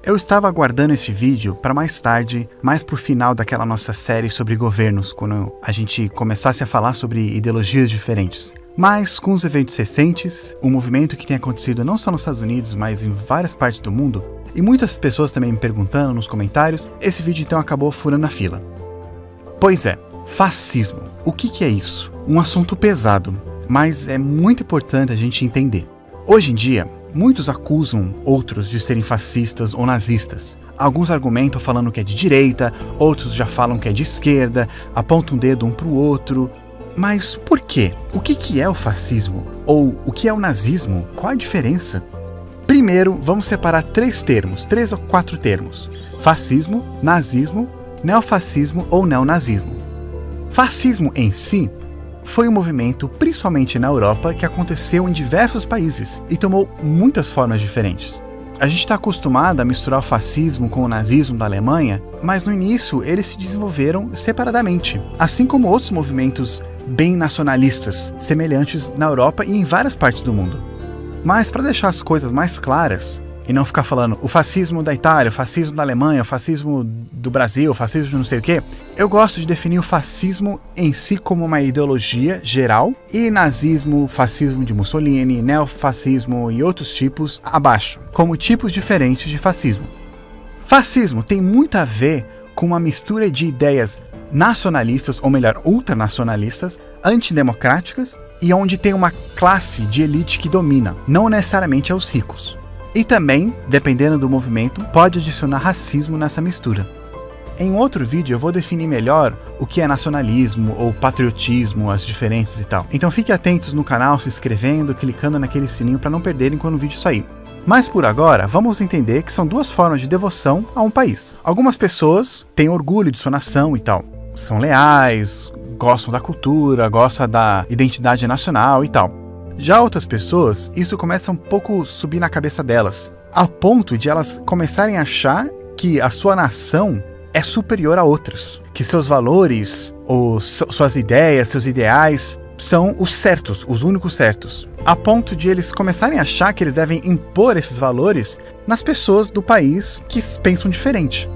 Eu estava aguardando esse vídeo para mais tarde, mais pro final daquela nossa série sobre governos, quando a gente começasse a falar sobre ideologias diferentes. Mas com os eventos recentes, um movimento que tem acontecido não só nos Estados Unidos, mas em várias partes do mundo, e muitas pessoas também me perguntando nos comentários, esse vídeo então acabou furando a fila. Pois é, fascismo. O que é isso? Um assunto pesado, mas é muito importante a gente entender. Hoje em dia, muitos acusam outros de serem fascistas ou nazistas. Alguns argumentam falando que é de direita, outros já falam que é de esquerda, apontam um dedo um para o outro. Mas por quê? O que é o fascismo? Ou o que é o nazismo? Qual a diferença? Primeiro, vamos separar três ou quatro termos. Fascismo, nazismo, neofascismo ou neonazismo. Fascismo em si foi um movimento, principalmente na Europa, que aconteceu em diversos países e tomou muitas formas diferentes. A gente está acostumado a misturar o fascismo com o nazismo da Alemanha, mas no início eles se desenvolveram separadamente, assim como outros movimentos bem nacionalistas, semelhantes na Europa e em várias partes do mundo. Mas para deixar as coisas mais claras, e não ficar falando o fascismo da Itália, o fascismo da Alemanha, o fascismo do Brasil, o fascismo de não sei o quê, eu gosto de definir o fascismo em si como uma ideologia geral e nazismo, fascismo de Mussolini, neofascismo e outros tipos abaixo, como tipos diferentes de fascismo. Fascismo tem muito a ver com uma mistura de ideias nacionalistas, ou melhor, ultranacionalistas, antidemocráticas e onde tem uma classe de elite que domina, não necessariamente aos ricos. E também, dependendo do movimento, pode adicionar racismo nessa mistura. Em outro vídeo eu vou definir melhor o que é nacionalismo ou patriotismo, as diferenças e tal. Então fiquem atentos no canal, se inscrevendo, clicando naquele sininho para não perderem quando o vídeo sair. Mas por agora, vamos entender que são duas formas de devoção a um país. Algumas pessoas têm orgulho de sua nação e tal. São leais, gostam da cultura, gostam da identidade nacional e tal. Já outras pessoas, isso começa um pouco a subir na cabeça delas, ao ponto de elas começarem a achar que a sua nação é superior a outras, que seus valores, ou suas ideias, seus ideais, são os certos, os únicos certos, a ponto de eles começarem a achar que eles devem impor esses valores nas pessoas do país que pensam diferente.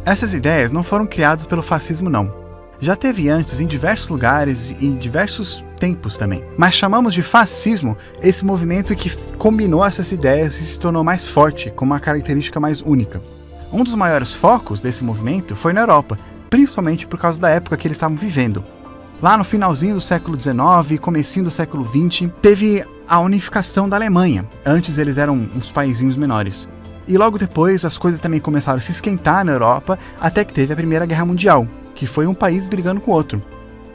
Essas ideias não foram criadas pelo fascismo não. Já teve antes em diversos lugares e em diversos tempos também. Mas chamamos de fascismo esse movimento que combinou essas ideias e se tornou mais forte, com uma característica mais única. Um dos maiores focos desse movimento foi na Europa, principalmente por causa da época que eles estavam vivendo. Lá no finalzinho do século XIX e comecinho do século XX, teve a unificação da Alemanha. Antes eles eram uns paizinhos menores. E logo depois as coisas também começaram a se esquentar na Europa, até que teve a Primeira Guerra Mundial, que foi um país brigando com o outro.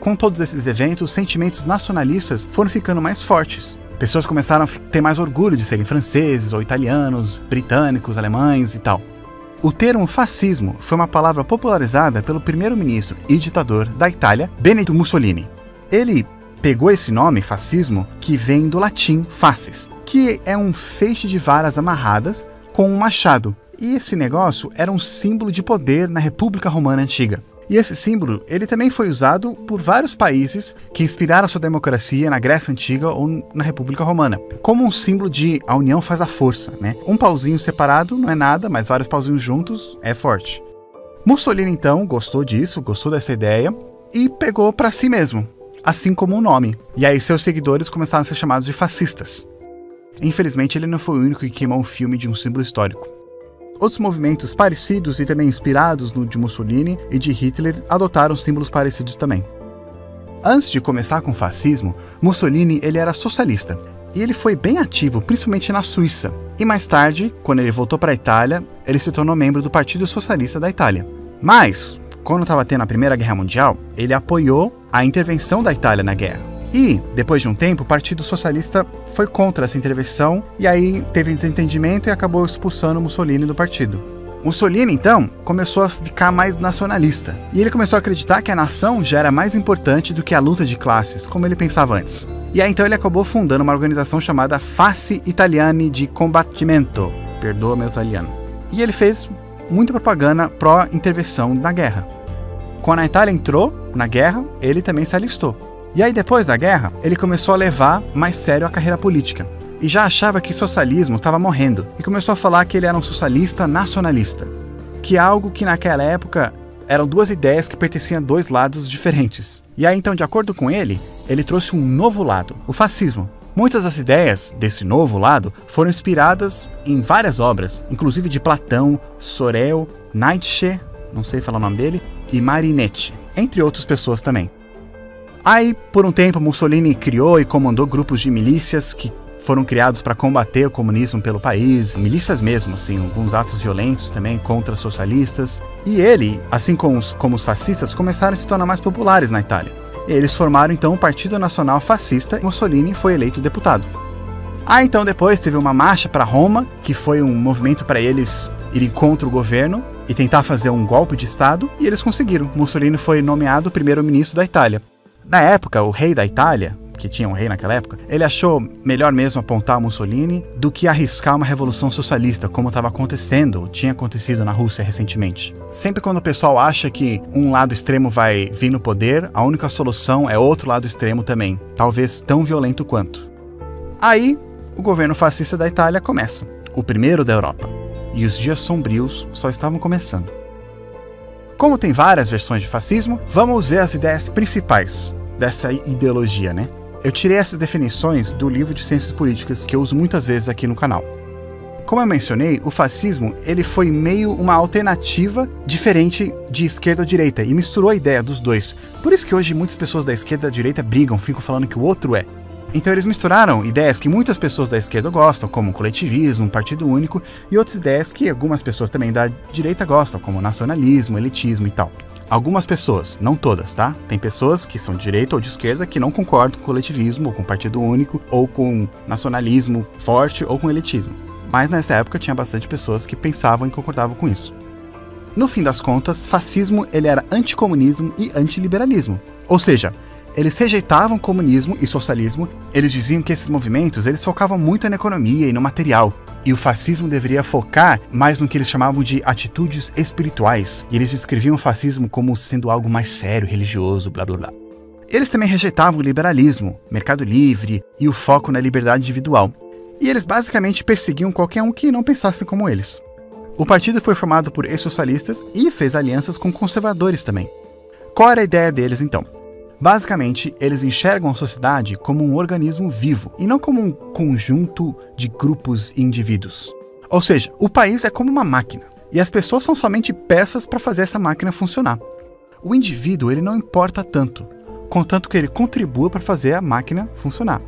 Com todos esses eventos, os sentimentos nacionalistas foram ficando mais fortes. Pessoas começaram a ter mais orgulho de serem franceses ou italianos, britânicos, alemães e tal. O termo fascismo foi uma palavra popularizada pelo primeiro-ministro e ditador da Itália, Benito Mussolini. Ele pegou esse nome, fascismo, que vem do latim fasces, que é um feixe de varas amarradas com um machado. E esse negócio era um símbolo de poder na República Romana Antiga. E esse símbolo, ele também foi usado por vários países que inspiraram a sua democracia na Grécia Antiga ou na República Romana, como um símbolo de a união faz a força, né? Um pauzinho separado não é nada, mas vários pauzinhos juntos é forte. Mussolini, então, gostou disso, gostou dessa ideia e pegou para si mesmo, assim como o nome. E aí seus seguidores começaram a ser chamados de fascistas. Infelizmente, ele não foi o único que queimou um filme de um símbolo histórico. Outros movimentos parecidos e também inspirados no de Mussolini e de Hitler adotaram símbolos parecidos também. Antes de começar com o fascismo, Mussolini ele era socialista e ele foi bem ativo, principalmente na Suíça. E mais tarde, quando ele voltou para a Itália, ele se tornou membro do Partido Socialista da Itália. Mas, quando estava tendo a Primeira Guerra Mundial, ele apoiou a intervenção da Itália na guerra. E, depois de um tempo, o Partido Socialista foi contra essa intervenção e aí teve desentendimento e acabou expulsando Mussolini do partido. Mussolini, então, começou a ficar mais nacionalista. E ele começou a acreditar que a nação já era mais importante do que a luta de classes, como ele pensava antes. E aí, então, ele acabou fundando uma organização chamada Fasci Italiani di Combattimento. Perdoa meu italiano. E ele fez muita propaganda pró-intervenção na guerra. Quando a Itália entrou na guerra, ele também se alistou. E aí, depois da guerra, ele começou a levar mais sério a carreira política. e já achava que socialismo estava morrendo, e começou a falar que ele era um socialista nacionalista, que é algo que naquela época eram duas ideias que pertenciam a dois lados diferentes. E aí então, de acordo com ele trouxe um novo lado, o fascismo. Muitas das ideias desse novo lado foram inspiradas em várias obras, inclusive de Platão, Sorel, Nietzsche, não sei falar o nome dele, e Marinetti, entre outras pessoas também. Aí, por um tempo, Mussolini criou e comandou grupos de milícias que foram criados para combater o comunismo pelo país, milícias mesmo, assim, alguns atos violentos também contra socialistas. E ele, assim como os fascistas, começaram a se tornar mais populares na Itália. Eles formaram então o Partido Nacional Fascista e Mussolini foi eleito deputado. Então depois teve uma marcha para Roma, que foi um movimento para eles irem contra o governo e tentar fazer um golpe de Estado, e eles conseguiram. Mussolini foi nomeado primeiro-ministro da Itália. Na época, o rei da Itália, que tinha um rei naquela época, ele achou melhor mesmo apontar Mussolini do que arriscar uma revolução socialista, como estava acontecendo, tinha acontecido na Rússia recentemente. Sempre quando o pessoal acha que um lado extremo vai vir no poder, a única solução é outro lado extremo também, talvez tão violento quanto. Aí, o governo fascista da Itália começa, o primeiro da Europa, e os dias sombrios só estavam começando. Como tem várias versões de fascismo, vamos ver as ideias principais dessa ideologia, né? Eu tirei essas definições do livro de Ciências Políticas, que eu uso muitas vezes aqui no canal. Como eu mencionei, o fascismo ele foi meio uma alternativa diferente de esquerda ou direita, e misturou a ideia dos dois. Por isso que hoje muitas pessoas da esquerda e da direita brigam, ficam falando que o outro é. Então eles misturaram ideias que muitas pessoas da esquerda gostam, como coletivismo, um partido único, e outras ideias que algumas pessoas também da direita gostam, como nacionalismo, elitismo e tal. Algumas pessoas, não todas, tá? Tem pessoas que são de direita ou de esquerda que não concordam com coletivismo, ou com partido único, ou com nacionalismo forte, ou com elitismo. Mas nessa época tinha bastante pessoas que pensavam e concordavam com isso. No fim das contas, fascismo ele era anticomunismo e antiliberalismo. Ou seja, eles rejeitavam comunismo e socialismo, eles diziam que esses movimentos eles focavam muito na economia e no material, e o fascismo deveria focar mais no que eles chamavam de atitudes espirituais, e eles descreviam o fascismo como sendo algo mais sério, religioso, blá blá blá. Eles também rejeitavam o liberalismo, mercado livre e o foco na liberdade individual, e eles basicamente perseguiam qualquer um que não pensasse como eles. O partido foi formado por ex-socialistas e fez alianças com conservadores também. Qual era a ideia deles então? Basicamente, eles enxergam a sociedade como um organismo vivo e não como um conjunto de grupos e indivíduos. Ou seja, o país é como uma máquina e as pessoas são somente peças para fazer essa máquina funcionar. O indivíduo ele não importa tanto, contanto que ele contribua para fazer a máquina funcionar.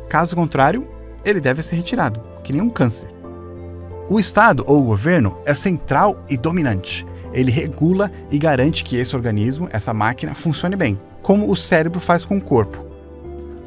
Caso contrário, ele deve ser retirado, que nem um câncer. O Estado ou o governo é central e dominante. Ele regula e garante que esse organismo, essa máquina, funcione bem, como o cérebro faz com o corpo.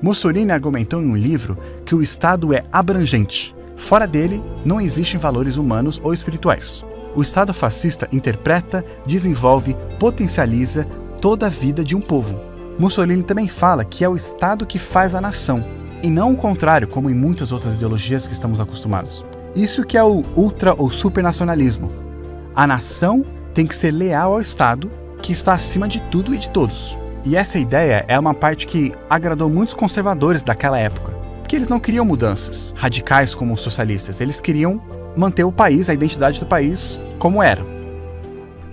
Mussolini argumentou em um livro que o Estado é abrangente. Fora dele, não existem valores humanos ou espirituais. O Estado fascista interpreta, desenvolve, potencializa toda a vida de um povo. Mussolini também fala que é o Estado que faz a nação, e não o contrário, como em muitas outras ideologias que estamos acostumados. Isso que é o ultra ou supernacionalismo. A nação tem que ser leal ao Estado, que está acima de tudo e de todos. E essa ideia é uma parte que agradou muitos conservadores daquela época, porque eles não queriam mudanças radicais como os socialistas, eles queriam manter o país, a identidade do país como era.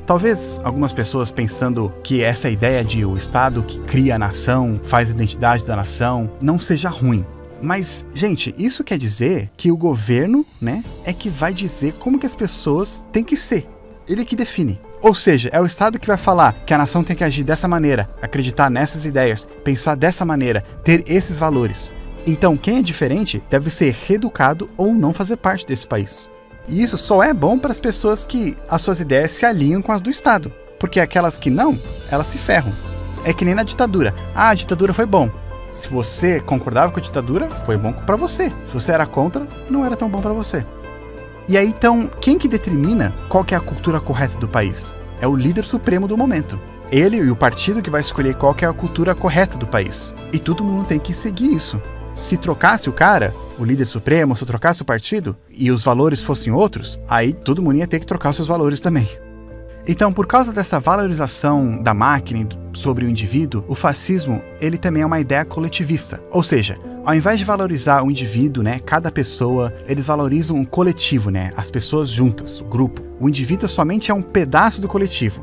Talvez algumas pessoas pensando que essa ideia de o Estado que cria a nação, faz a identidade da nação, não seja ruim. Mas, gente, isso quer dizer que o governo, né, é que vai dizer como que as pessoas têm que ser. Ele que define. Ou seja, é o Estado que vai falar que a nação tem que agir dessa maneira, acreditar nessas ideias, pensar dessa maneira, ter esses valores. Então, quem é diferente deve ser reeducado ou não fazer parte desse país. E isso só é bom para as pessoas que as suas ideias se alinham com as do Estado. Porque aquelas que não, elas se ferram. É que nem na ditadura. Ah, a ditadura foi bom. Se você concordava com a ditadura, foi bom para você. Se você era contra, não era tão bom para você. E aí, então, quem que determina qual que é a cultura correta do país? É o líder supremo do momento. Ele e o partido que vai escolher qual que é a cultura correta do país. E todo mundo tem que seguir isso. Se trocasse o cara, o líder supremo, se trocasse o partido, e os valores fossem outros, aí todo mundo ia ter que trocar os seus valores também. Então, por causa dessa valorização da máquina sobre o indivíduo, o fascismo ele também é uma ideia coletivista. Ou seja, Ao invés de valorizar o indivíduo, né, cada pessoa, eles valorizam o coletivo, né, as pessoas juntas, o grupo. O indivíduo somente é um pedaço do coletivo.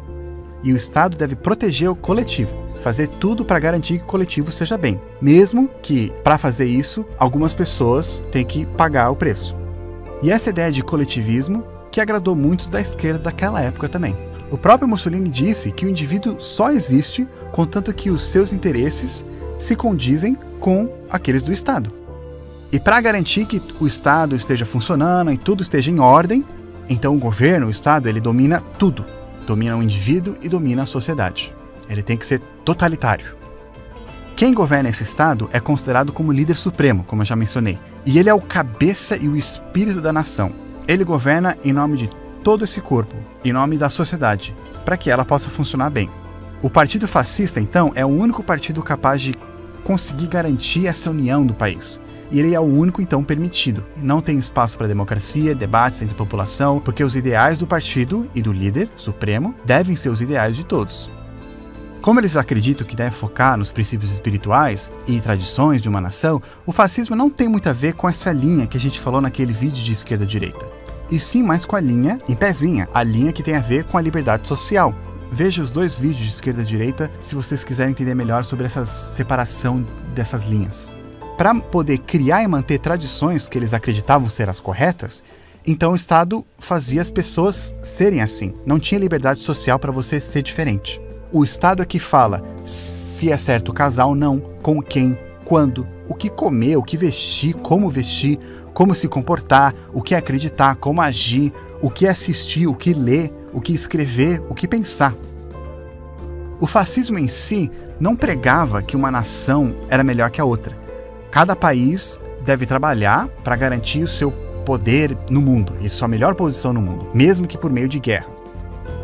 E o Estado deve proteger o coletivo, fazer tudo para garantir que o coletivo seja bem. Mesmo que, para fazer isso, algumas pessoas têm que pagar o preço. E essa ideia de coletivismo que agradou muitos da esquerda daquela época também. O próprio Mussolini disse que o indivíduo só existe contanto que os seus interesses se condizem com aqueles do Estado. E para garantir que o Estado esteja funcionando e tudo esteja em ordem, então o governo, o Estado, ele domina tudo. Domina o indivíduo e domina a sociedade. Ele tem que ser totalitário. Quem governa esse Estado é considerado como líder supremo, como eu já mencionei. E ele é o cabeça e o espírito da nação. Ele governa em nome de todo esse corpo, em nome da sociedade, para que ela possa funcionar bem. O Partido Fascista, então, é o único partido capaz de conseguir garantir essa união do país. E ele é o único, então, permitido. Não tem espaço para democracia, debates entre a população, porque os ideais do partido e do líder supremo devem ser os ideais de todos. Como eles acreditam que deve focar nos princípios espirituais e tradições de uma nação, o fascismo não tem muito a ver com essa linha que a gente falou naquele vídeo de esquerda-direita. E sim mais com a linha em pezinha, a linha que tem a ver com a liberdade social. Veja os dois vídeos de esquerda-direita se vocês quiserem entender melhor sobre essa separação dessas linhas. Para poder criar e manter tradições que eles acreditavam ser as corretas, então o Estado fazia as pessoas serem assim. Não tinha liberdade social para você ser diferente. O Estado é que fala se é certo casar ou não, com quem, quando, o que comer, o que vestir, como se comportar, o que acreditar, como agir, o que assistir, o que ler, o que escrever, o que pensar. O fascismo em si não pregava que uma nação era melhor que a outra. Cada país deve trabalhar para garantir o seu poder no mundo e sua melhor posição no mundo, mesmo que por meio de guerra.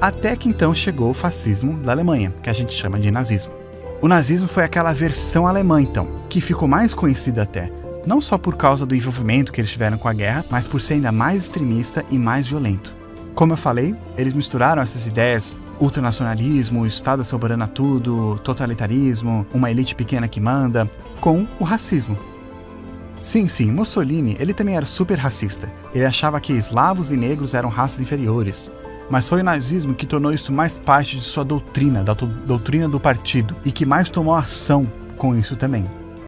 Até que então chegou o fascismo da Alemanha, que a gente chama de nazismo. O nazismo foi aquela versão alemã, então, que ficou mais conhecida até, não só por causa do envolvimento que eles tiveram com a guerra, mas por ser ainda mais extremista e mais violento. Como eu falei, eles misturaram essas ideias, ultranacionalismo, Estado soberano a tudo, totalitarismo, uma elite pequena que manda, com o racismo. Sim, Mussolini, ele também era super racista. Ele achava que eslavos e negros eram raças inferiores. Mas foi o nazismo que tornou isso mais parte de sua doutrina, da doutrina do partido, e que mais tomou ação com isso também.